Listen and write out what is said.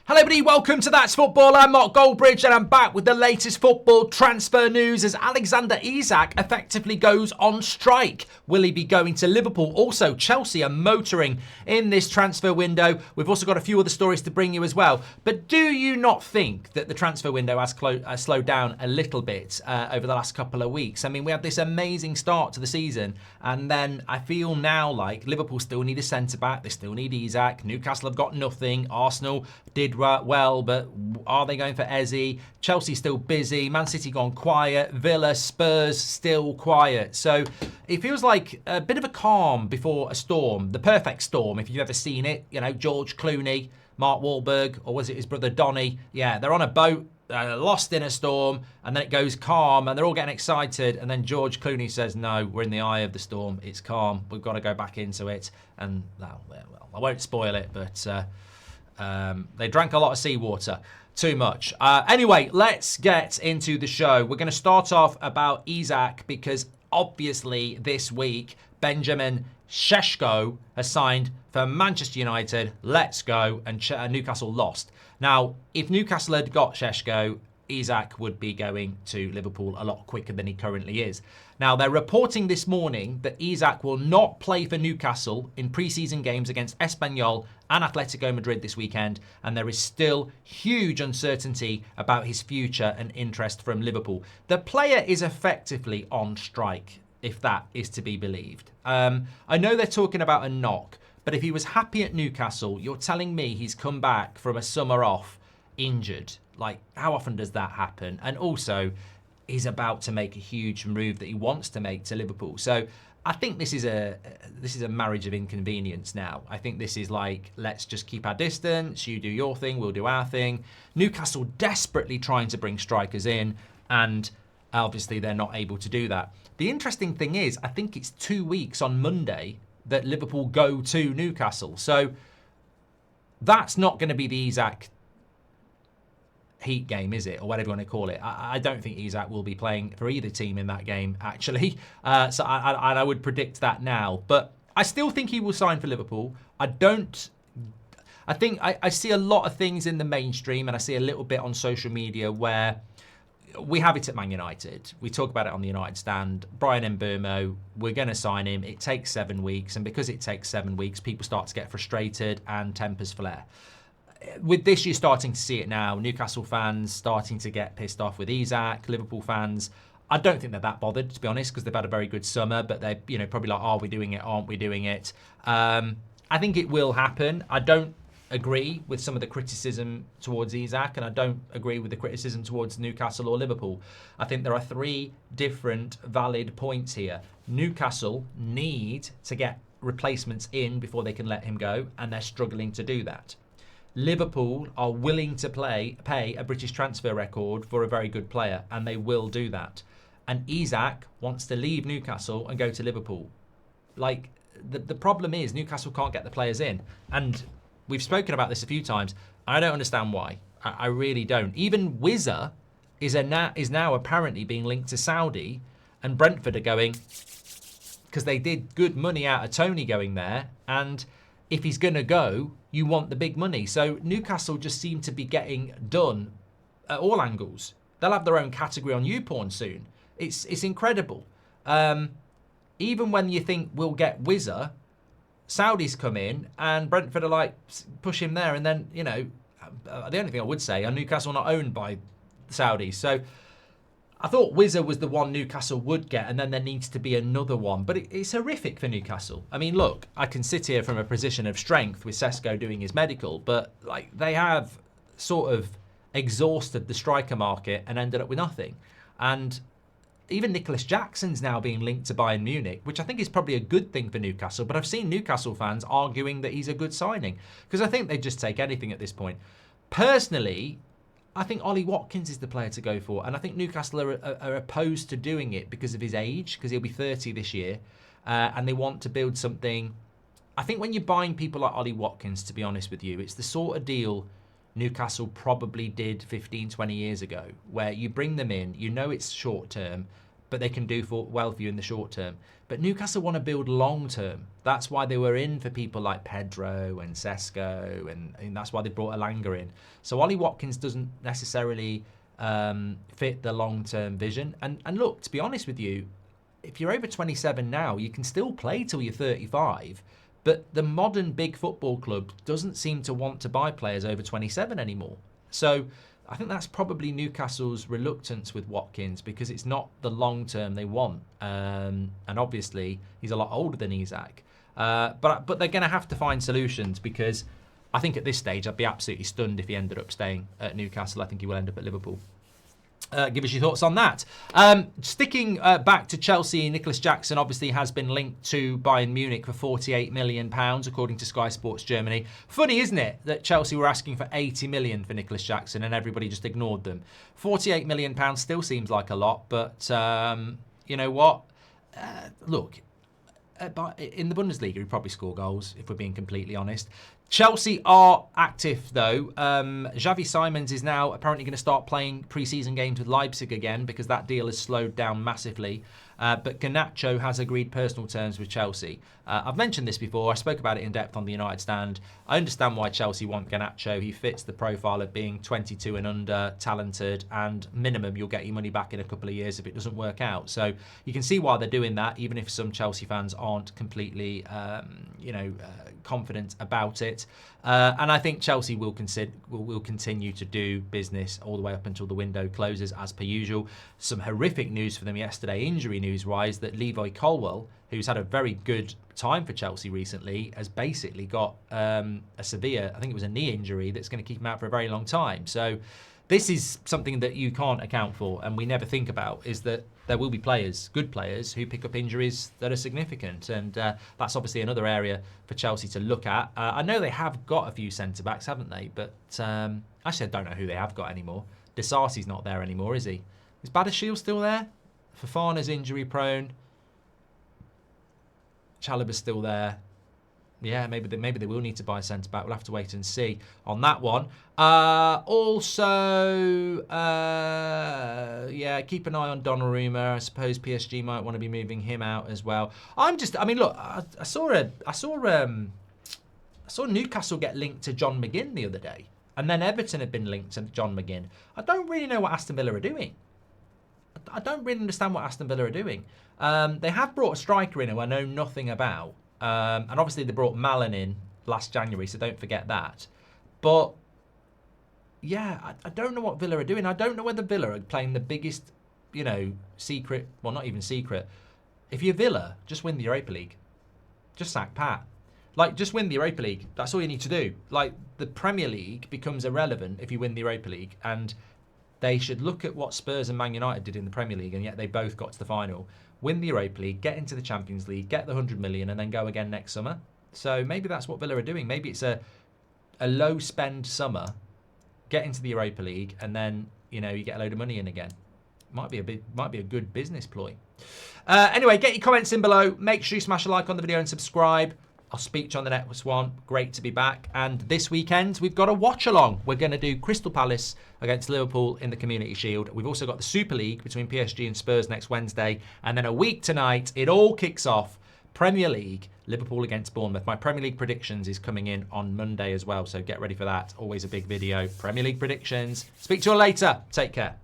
Hello everybody, welcome to That's Football. I'm Mark Goldbridge and I'm back with the latest football transfer news as Alexander Isak effectively goes on strike. Will he be going to Liverpool? Also, Chelsea are motoring in this transfer window. We've also got a few other stories to bring you as well. But do you not think that the transfer window has slowed down a little bit over the last couple of weeks? I mean, we had this amazing start to the season and then I feel now like Liverpool still need a centre-back. They still need Isak. Newcastle have got nothing. Arsenal did well, but are they going for Eze? Chelsea still busy. Man City gone quiet. Villa, Spurs still quiet. So it feels like a bit of a calm before a storm. The perfect storm, if you've ever seen it. You know, George Clooney, Mark Wahlberg, or was it his brother Donny? Yeah, they're on a boat, lost in a storm, and then it goes calm, and they're all getting excited, and then George Clooney says, no, we're in the eye of the storm. It's calm. We've got to go back into it. And, well, I won't spoil it, but they drank a lot of seawater. Too much. Anyway, let's get into the show. We're going to start off about Isak because obviously this week Benjamin Šeško has signed for Manchester United. Let's go. And Newcastle lost. Now, if Newcastle had got Šeško, Isak would be going to Liverpool a lot quicker than he currently is. Now, they're reporting this morning that Isak will not play for Newcastle in pre-season games against Espanyol and Atletico Madrid this weekend, and there is still huge uncertainty about his future and interest from Liverpool. The player is effectively on strike, if that is to be believed. I know they're talking about a knock, but if he was happy at Newcastle, you're telling me he's come back from a summer off injured. Like, how often does that happen? And also, he's about to make a huge move that he wants to make to Liverpool. So I think this is a marriage of inconvenience now. I think this is like, let's just keep our distance. You do your thing, we'll do our thing. Newcastle desperately trying to bring strikers in, and obviously they're not able to do that. The interesting thing is, I think it's 2 weeks on Monday that Liverpool go to Newcastle. So that's not going to be the Isak heat game, is it? Or whatever you want to call it. I don't think Isak will be playing for either team in that game, actually. So I would predict that now. But I still think he will sign for Liverpool. I think I see a lot of things in the mainstream and I see a little bit on social media where we have it at Man United. We talk about it on the United stand. Brian Mbeumo, we're going to sign him. It takes 7 weeks. And because it takes 7 weeks, people start to get frustrated and tempers flare. With this, you're starting to see it now. Newcastle fans starting to get pissed off with Isak. Liverpool fans, I don't think they're that bothered, to be honest, because they've had a very good summer. But they're, probably like, are we doing it? Aren't we doing it? I think it will happen. I don't agree with some of the criticism towards Isak, and I don't agree with the criticism towards Newcastle or Liverpool. I think there are 3 different valid points here. Newcastle need to get replacements in before they can let him go, and they're struggling to do that. Liverpool are willing to pay a British transfer record for a very good player, and they will do that. And Isak wants to leave Newcastle and go to Liverpool. Like, the problem is Newcastle can't get the players in. And we've spoken about this a few times. I don't understand why. I really don't. Even Wizza is now apparently being linked to Saudi, and Brentford are going, because they did good money out of Tony going there, and if he's going to go, you want the big money. So Newcastle just seem to be getting done at all angles. They'll have their own category on YouPorn soon. It's incredible. Even when you think we'll get Wizza, Saudis come in and Brentford are like, push him there. And then, the only thing I would say, are Newcastle not owned by the Saudis? So I thought Wizza was the one Newcastle would get, and then there needs to be another one. But it's horrific for Newcastle. I mean, look, I can sit here from a position of strength with Šeško doing his medical, but like they have sort of exhausted the striker market and ended up with nothing. And even Nicholas Jackson's now being linked to Bayern Munich, which I think is probably a good thing for Newcastle. But I've seen Newcastle fans arguing that he's a good signing because I think they just take anything at this point. Personally, I think Ollie Watkins is the player to go for. And I think Newcastle are opposed to doing it because of his age, because he'll be 30 this year. And they want to build something. I think when you're buying people like Ollie Watkins, to be honest with you, it's the sort of deal Newcastle probably did 15, 20 years ago, where you bring them in, it's short term, but they can do well for you in the short term. But Newcastle want to build long term. That's why they were in for people like Pedro and Sesko, and that's why they brought Elanga in. So Ollie Watkins doesn't necessarily fit the long term vision. And look, to be honest with you, if you're over 27 now, you can still play till you're 35. But the modern big football club doesn't seem to want to buy players over 27 anymore. So I think that's probably Newcastle's reluctance with Watkins, because it's not the long term they want. And obviously, he's a lot older than Isak. But they're going to have to find solutions, because I think at this stage, I'd be absolutely stunned if he ended up staying at Newcastle. I think he will end up at Liverpool. Give us your thoughts on that. Sticking back to Chelsea, Nicholas Jackson obviously has been linked to Bayern Munich for £48 million, according to Sky Sports Germany. Funny, isn't it, that Chelsea were asking for 80 million for Nicholas Jackson and everybody just ignored them. £48 million still seems like a lot, but you know what? Look, in the Bundesliga, he'd probably score goals, if we're being completely honest. Chelsea are active, though. Xavi Simons is now apparently going to start playing pre-season games with Leipzig again, because that deal has slowed down massively. But Garnacho has agreed personal terms with Chelsea. I've mentioned this before. I spoke about it in depth on the United Stand. I understand why Chelsea want Garnacho. He fits the profile of being 22 and under, talented, and minimum you'll get your money back in a couple of years if it doesn't work out. So you can see why they're doing that, even if some Chelsea fans aren't completely, confident about it. And I think Chelsea will continue to do business all the way up until the window closes, as per usual. Some horrific news for them yesterday, injury news-wise, that Levi Colwill, who's had a very good time for Chelsea recently, has basically got a severe, I think it was a knee injury, that's going to keep him out for a very long time. So this is something that you can't account for, and we never think about, is that there will be players, good players, who pick up injuries that are significant. And that's obviously another area for Chelsea to look at. I know they have got a few centre-backs, haven't they? But actually, I don't know who they have got anymore. Disasi's not there anymore, is he? Is Badiashile still there? Fofana's injury-prone. Chalobah's still there. Yeah, maybe they will need to buy a centre-back. We'll have to wait and see on that one. Keep an eye on Donnarumma. I suppose PSG might want to be moving him out as well. Look, I saw Newcastle get linked to John McGinn the other day, and then Everton had been linked to John McGinn. I don't really know what Aston Villa are doing. I don't really understand what Aston Villa are doing. They have brought a striker in who I know nothing about. And obviously they brought Malin in last January, so don't forget that. But yeah, I don't know what Villa are doing. I don't know whether Villa are playing the biggest, secret. Well, not even secret. If you're Villa, just win the Europa League. Just sack Pat. Just win the Europa League. That's all you need to do. The Premier League becomes irrelevant if you win the Europa League, and they should look at what Spurs and Man United did in the Premier League, and yet they both got to the final. Win the Europa League, get into the Champions League, get the 100 million, and then go again next summer. So maybe that's what Villa are doing. Maybe it's a low-spend summer, get into the Europa League, and then you get a load of money in again. Might be a good business ploy. Anyway, get your comments in below. Make sure you smash a like on the video and subscribe. I'll speak to you on the next one. Great to be back. And this weekend, we've got a watch-along. We're going to do Crystal Palace against Liverpool in the Community Shield. We've also got the Super League between PSG and Spurs next Wednesday. And then a week tonight, it all kicks off. Premier League, Liverpool against Bournemouth. My Premier League predictions is coming in on Monday as well, so get ready for that. Always a big video. Premier League predictions. Speak to you all later. Take care.